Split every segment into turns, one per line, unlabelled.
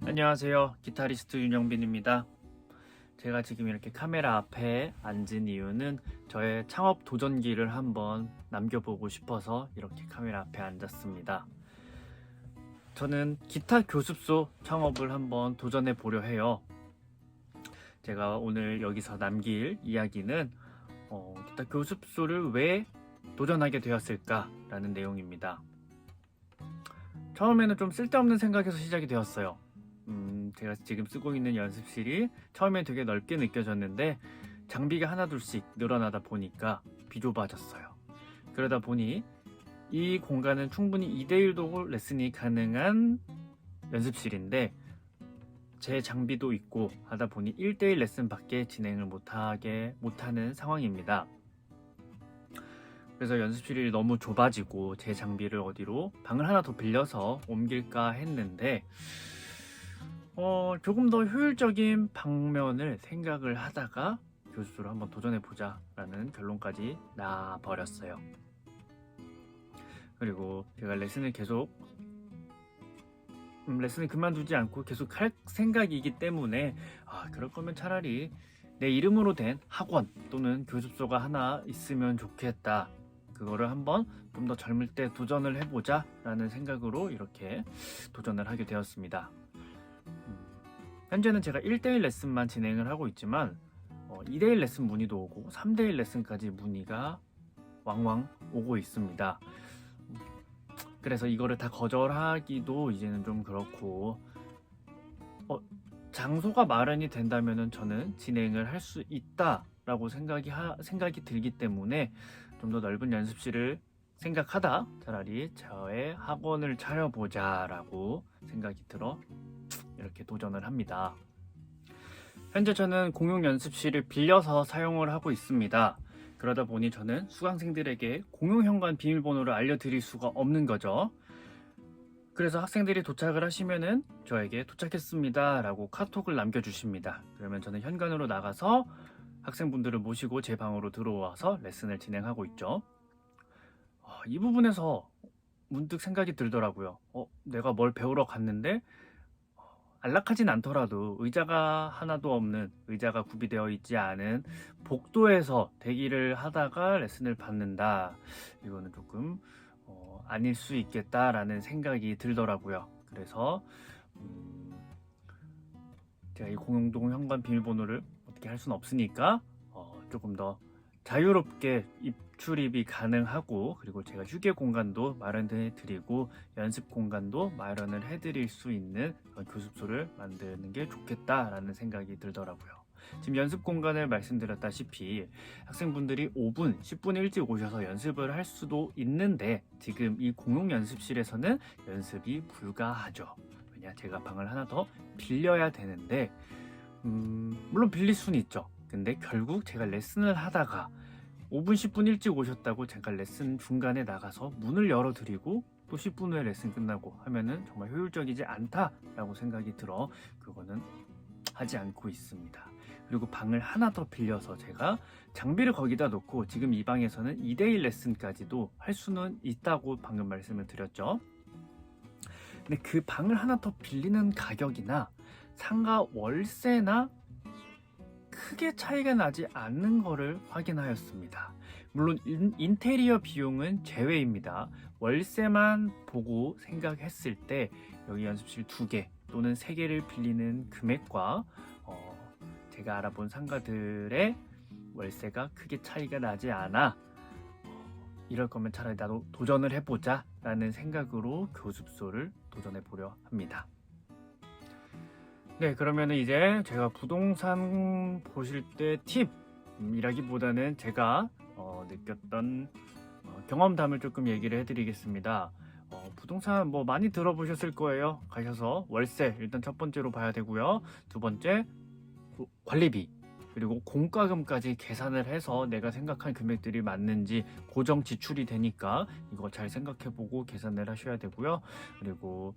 안녕하세요. 기타리스트 윤영빈입니다. 제가 지금 이렇게 카메라 앞에 앉은 이유는 저의 창업 도전기를 한번 남겨보고 싶어서 이렇게 카메라 앞에 앉았습니다. 저는 기타 교습소 창업을 한번 도전해 보려 해요. 제가 오늘 여기서 남길 이야기는 기타 교습소를 왜 도전하게 되었을까 라는 내용입니다. 처음에는 좀 쓸데없는 생각에서 시작이 되었어요. 제가 지금 쓰고 있는 연습실이 처음엔 되게 넓게 느껴졌는데 장비가 하나둘씩 늘어나다 보니까 비좁아졌어요. 그러다 보니 이 공간은 충분히 2대1도 레슨이 가능한 연습실인데 제 장비도 있고 하다 보니 1대1 레슨밖에 진행을 못하는 상황입니다. 그래서 연습실이 너무 좁아지고 제 장비를 어디로 방을 하나 더 빌려서 옮길까 했는데 조금 더 효율적인 방면을 생각을 하다가 교습소를 한번 도전해보자 라는 결론까지 나버렸어요. 그리고 제가 레슨을 그만두지 않고 계속 할 생각이기 때문에 그럴 거면 차라리 내 이름으로 된 학원 또는 교습소가 하나 있으면 좋겠다. 그거를 한번 좀 더 젊을 때 도전을 해보자 라는 생각으로 이렇게 도전을 하게 되었습니다. 현재는 제가 1대1 레슨만 진행을 하고 있지만 2대1 레슨 문의도 오고 3대1 레슨까지 문의가 왕왕 오고 있습니다. 그래서 이거를 다 거절하기도 이제는 좀 그렇고 장소가 마련이 된다면 저는 진행을 할 수 있다라고 생각이 들기 때문에 좀 더 넓은 연습실을 생각하다 차라리 저의 학원을 차려보자 라고 생각이 들어 이렇게 도전을 합니다. 현재 저는 공용 연습실을 빌려서 사용을 하고 있습니다. 그러다 보니 저는 수강생들에게 공용 현관 비밀번호를 알려드릴 수가 없는 거죠. 그래서 학생들이 도착을 하시면은 저에게 도착했습니다 라고 카톡을 남겨주십니다. 그러면 저는 현관으로 나가서 학생분들을 모시고 제 방으로 들어와서 레슨을 진행하고 있죠. 이 부분에서 문득 생각이 들더라고요. 내가 뭘 배우러 갔는데 안락하진 않더라도 의자가 하나도 없는, 의자가 구비되어 있지 않은 복도에서 대기를 하다가 레슨을 받는다. 이거는 조금 아닐 수 있겠다라는 생각이 들더라고요. 그래서 제가 이 공용 현관 비밀번호를 어떻게 할 수는 없으니까 조금 더 자유롭게 출입이 가능하고, 그리고 제가 휴게 공간도 마련해 드리고 연습 공간도 마련을 해드릴 수 있는 교습소를 만드는 게 좋겠다라는 생각이 들더라고요. 지금 연습 공간을 말씀드렸다시피 학생분들이 5분, 10분 일찍 오셔서 연습을 할 수도 있는데 지금 이 공용 연습실에서는 연습이 불가하죠. 왜냐, 제가 방을 하나 더 빌려야 되는데 물론 빌릴 수는 있죠. 근데 결국 제가 레슨을 하다가 5분, 10분 일찍 오셨다고 제가 레슨 중간에 나가서 문을 열어드리고 또 10분 후에 레슨 끝나고 하면은 정말 효율적이지 않다라고 생각이 들어 그거는 하지 않고 있습니다. 그리고 방을 하나 더 빌려서 제가 장비를 거기다 놓고 지금 이 방에서는 2대1 레슨까지도 할 수는 있다고 방금 말씀을 드렸죠. 근데 그 방을 하나 더 빌리는 가격이나 상가 월세나 크게 차이가 나지 않는 것을 확인하였습니다. 물론 인테리어 비용은 제외입니다. 월세만 보고 생각했을 때 여기 연습실 2개 또는 3개를 빌리는 금액과 제가 알아본 상가들의 월세가 크게 차이가 나지 않아 이럴 거면 차라리 나도 도전을 해보자 라는 생각으로 교습소를 도전해 보려 합니다. 네, 그러면 이제 제가 부동산 보실 때 팁이라기보다는 제가 느꼈던 경험담을 조금 얘기를 해드리겠습니다. 부동산 뭐 많이 들어보셨을 거예요. 가셔서 월세 일단 첫 번째로 봐야 되고요. 두 번째 관리비, 그리고 공과금까지 계산을 해서 내가 생각한 금액들이 맞는지 고정 지출이 되니까 이거 잘 생각해보고 계산을 하셔야 되고요. 그리고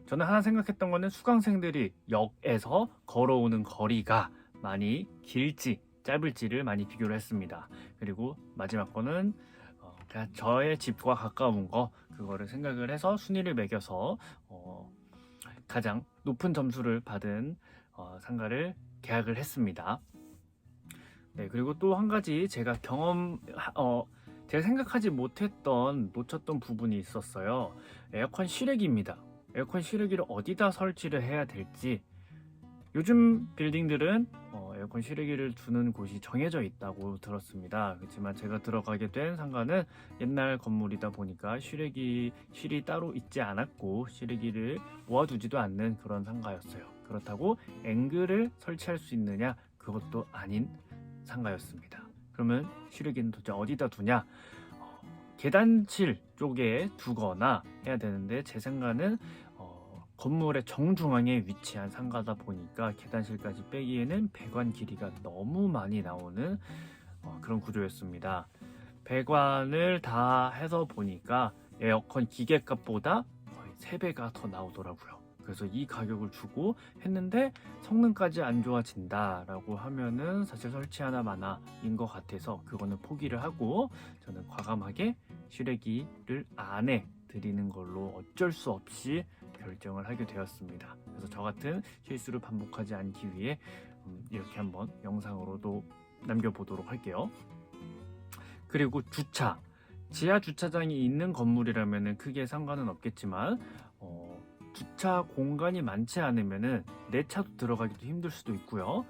저는 하나 생각했던 거는 수강생들이 역에서 걸어오는 거리가 많이 길지 짧을지를 많이 비교를 했습니다. 그리고 마지막 거는 그냥 저의 집과 가까운 거, 그거를 생각을 해서 순위를 매겨서 가장 높은 점수를 받은 상가를 계약을 했습니다. 네, 그리고 또 한 가지 제가 제가 생각하지 못했던 놓쳤던 부분이 있었어요. 에어컨 실외기입니다. 에어컨 실외기를 어디다 설치를 해야 될지, 요즘 빌딩들은 에어컨 실외기를 두는 곳이 정해져 있다고 들었습니다. 그렇지만 제가 들어가게 된 상가는 옛날 건물이다 보니까 실이 따로 있지 않았고 실외기를 모아두지도 않는 그런 상가였어요. 그렇다고 앵글을 설치할 수 있느냐? 그것도 아닌 상가였습니다. 그러면 실외기는 도대체 어디다 두냐? 계단실 쪽에 두거나 해야 되는데, 제 상가는 건물의 정중앙에 위치한 상가다 보니까 계단실까지 빼기에는 배관 길이가 너무 많이 나오는 그런 구조였습니다. 배관을 다 해서 보니까 에어컨 기계값보다 거의 3배가 더 나오더라고요. 그래서 이 가격을 주고 했는데 성능까지 안 좋아진다 라고 하면은 사실 설치 하나 마나인 것 같아서 그거는 포기를 하고, 저는 과감하게 실외기를 안에 드리는 걸로 어쩔 수 없이 결정을 하게 되었습니다. 그래서 저 같은 실수를 반복하지 않기 위해 이렇게 한번 영상으로도 남겨보도록 할게요. 그리고 지하 주차장이 있는 건물이라면 크게 상관은 없겠지만 주차 공간이 많지 않으면 내 차도 들어가기도 힘들 수도 있고요.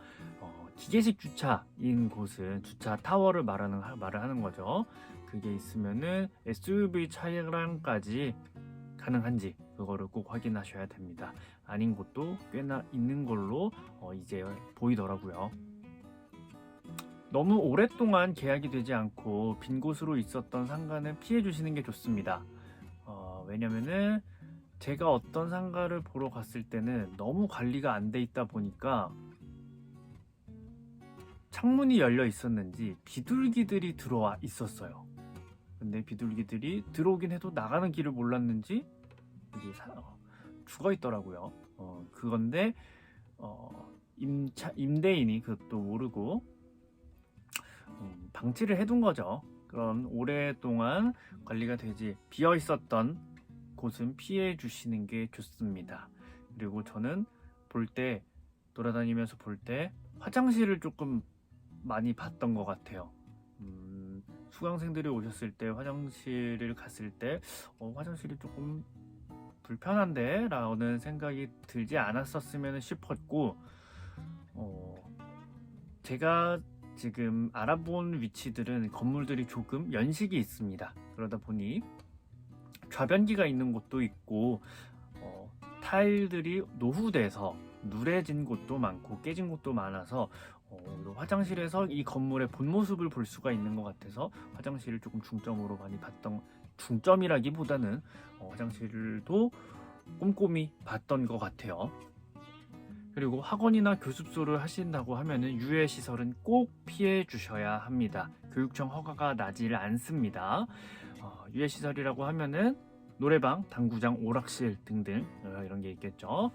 기계식 주차인 곳은 주차 타워를 말을 하는 거죠. 그게 있으면은 SUV 차량까지 가능한지 그거를 꼭 확인하셔야 됩니다. 아닌 곳도 꽤나 있는 걸로 이제 보이더라고요. 너무 오랫동안 계약이 되지 않고 빈 곳으로 있었던 상가는 피해 주시는 게 좋습니다. 왜냐면은 제가 어떤 상가를 보러 갔을 때는 너무 관리가 안 돼 있다 보니까 창문이 열려 있었는지 비둘기들이 들어와 있었어요. 근데 비둘기들이 들어오긴 해도 나가는 길을 몰랐는지 이게 죽어 있더라고요. 그건데 임대인이 그것도 모르고 방치를 해둔 거죠. 그럼 오랫동안 관리가 되지 비어 있었던 곳은 피해 주시는 게 좋습니다. 그리고 저는 돌아다니면서 볼 때 화장실을 조금 많이 봤던 것 같아요. 수강생들이 오셨을 때 화장실을 갔을 때 화장실이 조금 불편한데? 라는 생각이 들지 않았었으면 싶었고, 제가 지금 알아본 위치들은 건물들이 조금 연식이 있습니다. 그러다 보니 좌변기가 있는 곳도 있고 타일들이 노후돼서 누래진 곳도 많고 깨진 곳도 많아서 화장실에서 이 건물의 본 모습을 볼 수가 있는 것 같아서 화장실을 조금 중점으로 많이 봤던, 중점이라기보다는 화장실도 꼼꼼히 봤던 것 같아요. 그리고 학원이나 교습소를 하신다고 하면은 유해 시설은 꼭 피해 주셔야 합니다. 교육청 허가가 나지를 않습니다. 유해 시설이라고 하면은 노래방, 당구장, 오락실 등등 이런 게 있겠죠.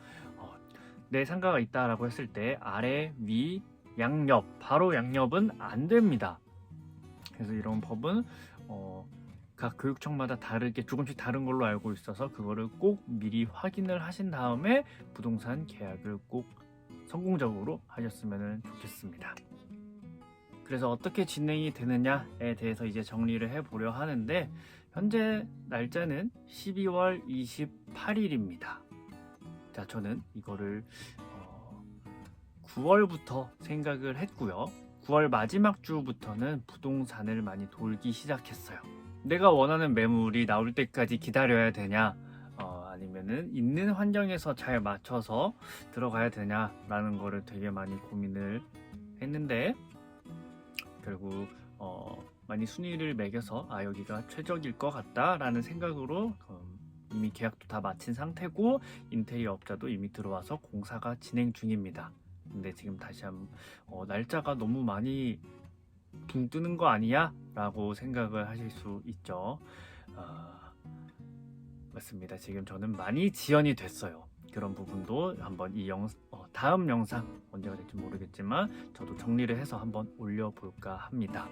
내 상가가 있다라고 했을 때 아래, 위, 양옆, 바로 양옆은 안 됩니다. 그래서 이런 법은 각 교육청마다 조금씩 다른 걸로 알고 있어서 그거를 꼭 미리 확인을 하신 다음에 부동산 계약을 꼭 성공적으로 하셨으면 좋겠습니다. 그래서 어떻게 진행이 되느냐에 대해서 이제 정리를 해보려 하는데, 현재 날짜는 12월 28일입니다. 자, 저는 이거를 9월부터 생각을 했고요. 9월 마지막 주부터는 부동산을 많이 돌기 시작했어요. 내가 원하는 매물이 나올 때까지 기다려야 되냐, 아니면은 있는 환경에서 잘 맞춰서 들어가야 되냐라는 거를 되게 많이 고민을 했는데, 결국 많이 순위를 매겨서 여기가 최적일 것 같다라는 생각으로 이미 계약도 다 마친 상태고 인테리어 업자도 이미 들어와서 공사가 진행 중입니다. 근데 지금 다시 한번 날짜가 너무 많이 붕 뜨는 거 아니야? 라고 생각을 하실 수 있죠. 맞습니다. 지금 저는 많이 지연이 됐어요. 그런 부분도 한번 다음 영상 언제가 될지 모르겠지만 저도 정리를 해서 한번 올려볼까 합니다.